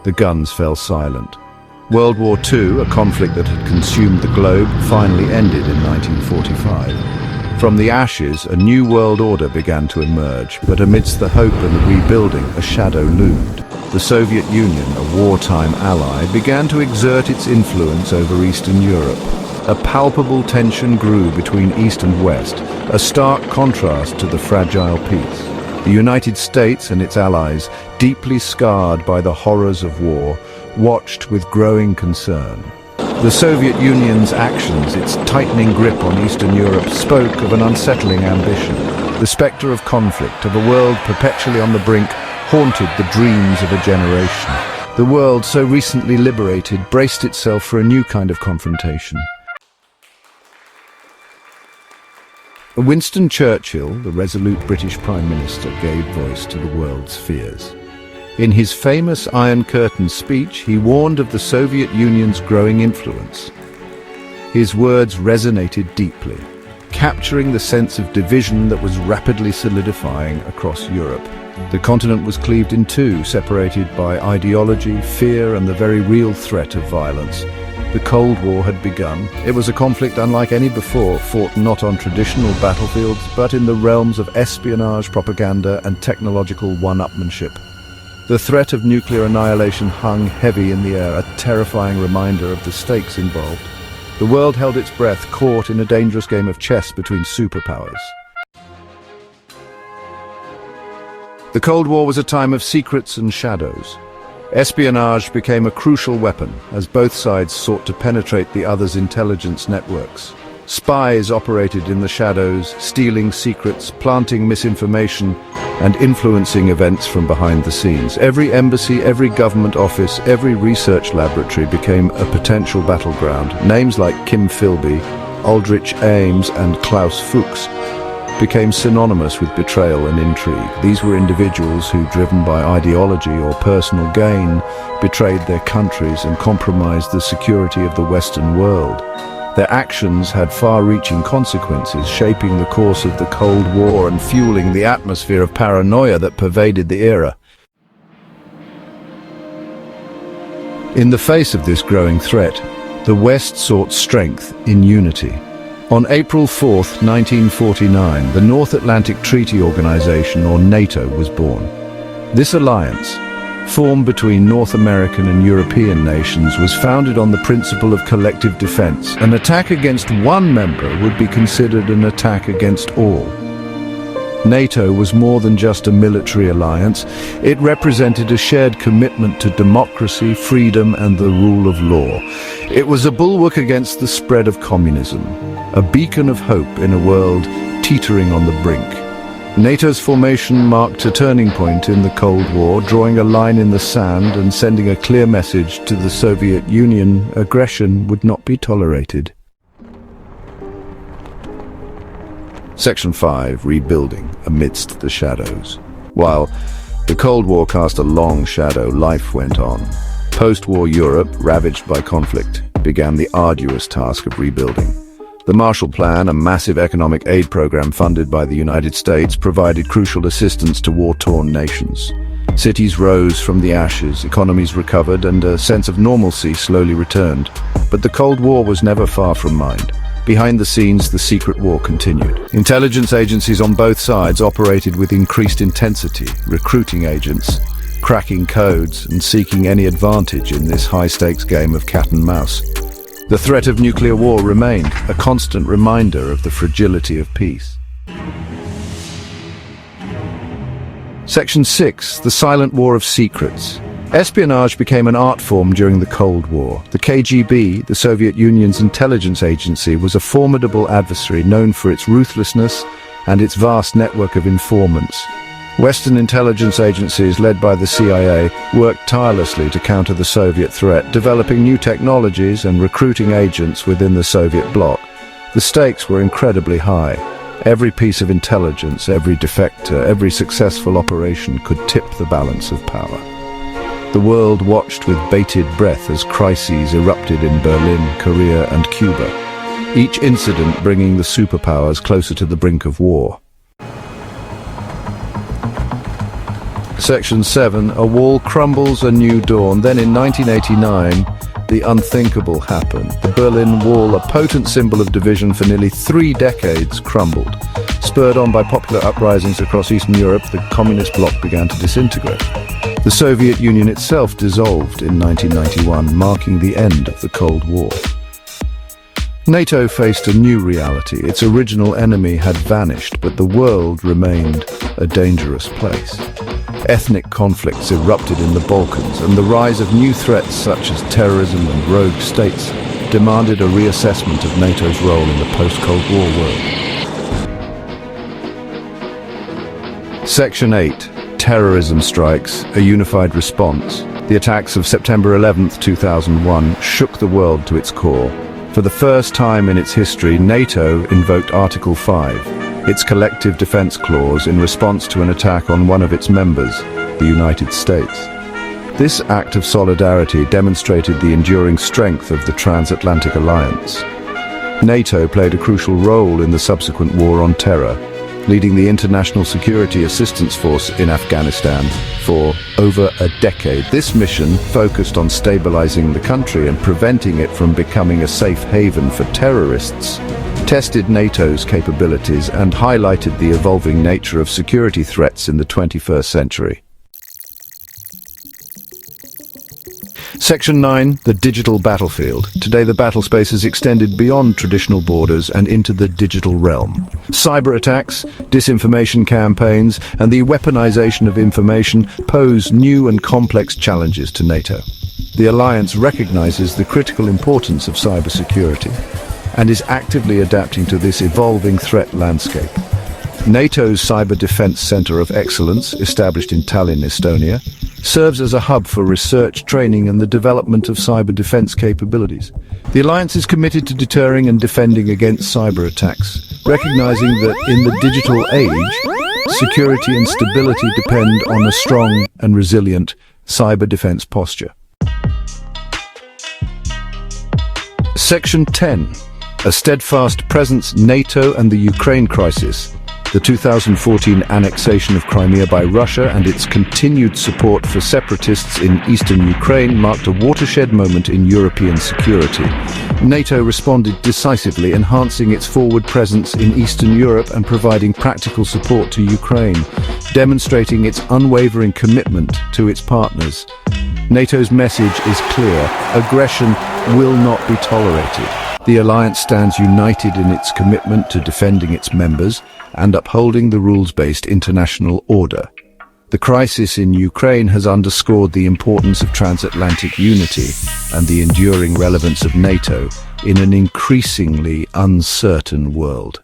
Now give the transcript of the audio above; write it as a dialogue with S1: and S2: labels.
S1: The guns fell silent. World War II, a conflict that had consumed the globe, finally ended in 1945. From the ashes, a new world order began to emerge, but amidst the hope and the rebuilding, a shadow loomed. The Soviet Union, a wartime ally, began to exert its influence over Eastern Europe. A palpable tension grew between East and West, a stark contrast to the fragile peace. The United States and its allies, deeply scarred by the horrors of war, watched with growing concern. The Soviet Union's actions, its tightening grip on Eastern Europe, spoke of an unsettling ambition. The spectre of conflict, of a world perpetually on the brink, haunted the dreams of a generation. The world, so recently liberated, braced itself for a new kind of confrontation. Winston Churchill, the resolute British Prime Minister, gave voice to the world's fears. In his famous Iron Curtain speech, he warned of the Soviet Union's growing influence. His words resonated deeply, capturing the sense of division that was rapidly solidifying across Europe. The continent was cleaved in two, separated by ideology, fear, and the very real threat of violence. The Cold War had begun. It was a conflict unlike any before, fought not on traditional battlefields, but in the realms of espionage, propaganda, and technological one-upmanship. The threat of nuclear annihilation hung heavy in the air, a terrifying reminder of the stakes involved. The world held its breath, caught in a dangerous game of chess between superpowers. The Cold War was a time of secrets and shadows. Espionage became a crucial weapon as both sides sought to penetrate the other's intelligence networks. Spies operated in the shadows, stealing secrets, planting misinformation, and influencing events from behind the scenes. Every embassy, every government office, every research laboratory became a potential battleground. Names like Kim Philby, Aldrich Ames, and Klaus Fuchs became synonymous with betrayal and intrigue. These were individuals who, driven by ideology or personal gain, betrayed their countries and compromised the security of the Western world. Their actions had far-reaching consequences, shaping the course of the Cold War and fueling the atmosphere of paranoia that pervaded the era. In the face of this growing threat, the West sought strength in unity. On April 4, 1949, the North Atlantic Treaty Organization, or NATO, was born. This alliance, formed between North American and European nations, was founded on the principle of collective defense. An attack against one member would be considered an attack against all. NATO was more than just a military alliance. It represented a shared commitment to democracy, freedom, and the rule of law. It was a bulwark against the spread of communism, a beacon of hope in a world teetering on the brink. NATO's formation marked a turning point in the Cold War, drawing a line in the sand and sending a clear message to the Soviet Union: aggression would not be tolerated. Section 5. Rebuilding amidst the shadows. While the Cold War cast a long shadow, life went on. Post-war Europe, ravaged by conflict, began the arduous task of rebuilding. The Marshall Plan, a massive economic aid program funded by the United States, provided crucial assistance to war-torn nations. Cities rose from the ashes, economies recovered, and a sense of normalcy slowly returned. But the Cold War was never far from mind. Behind the scenes, the secret war continued. Intelligence agencies on both sides operated with increased intensity, recruiting agents, cracking codes, and seeking any advantage in this high-stakes game of cat and mouse. The threat of nuclear war remained, a constant reminder of the fragility of peace. Section 6. The Silent War of Secrets. Espionage became an art form during the Cold War. The KGB, the Soviet Union's intelligence agency, was a formidable adversary known for its ruthlessness and its vast network of informants. Western intelligence agencies, led by the CIA, worked tirelessly to counter the Soviet threat, developing new technologies and recruiting agents within the Soviet bloc. The stakes were incredibly high. Every piece of intelligence, every defector, every successful operation could tip the balance of power. The world watched with bated breath as crises erupted in Berlin, Korea, and Cuba, each incident bringing the superpowers closer to the brink of war. Section 7, a wall crumbles, a new dawn. Then in 1989, the unthinkable happened. The Berlin Wall, a potent symbol of division for nearly 3 decades, crumbled. Spurred on by popular uprisings across Eastern Europe, the communist bloc began to disintegrate. The Soviet Union itself dissolved in 1991, marking the end of the Cold War. NATO faced a new reality. Its original enemy had vanished, but the world remained a dangerous place. Ethnic conflicts erupted in the Balkans, and the rise of new threats such as terrorism and rogue states demanded a reassessment of NATO's role in the post-Cold War world. Section 8. Terrorism strikes, a unified response. The attacks of September 11, 2001 shook the world to its core. For the first time in its history, NATO invoked Article 5, its collective defense clause, in response to an attack on one of its members, the United States. This act of solidarity demonstrated the enduring strength of the transatlantic alliance. NATO played a crucial role in the subsequent war on terror, leading the International Security Assistance Force in Afghanistan for over a decade. This mission, focused on stabilizing the country and preventing it from becoming a safe haven for terrorists, tested NATO's capabilities and highlighted the evolving nature of security threats in the 21st century. Section 9, the digital battlefield. Today the battle space has extended beyond traditional borders and into the digital realm. Cyber attacks, disinformation campaigns, and the weaponization of information pose new and complex challenges to NATO. The alliance recognizes the critical importance of cybersecurity and is actively adapting to this evolving threat landscape. NATO's Cyber Defense Center of Excellence, established in Tallinn, Estonia, serves as a hub for research, training, and the development of cyber defense capabilities. The alliance is committed to deterring and defending against cyber attacks, recognizing that in the digital age, security and stability depend on a strong and resilient cyber defense posture. Section 10. A steadfast presence, NATO and the Ukraine crisis. The 2014 annexation of Crimea by Russia and its continued support for separatists in eastern Ukraine marked a watershed moment in European security. NATO responded decisively, enhancing its forward presence in Eastern Europe and providing practical support to Ukraine, demonstrating its unwavering commitment to its partners. NATO's message is clear: aggression will not be tolerated. The alliance stands united in its commitment to defending its members and upholding the rules-based international order. The crisis in Ukraine has underscored the importance of transatlantic unity and the enduring relevance of NATO in an increasingly uncertain world.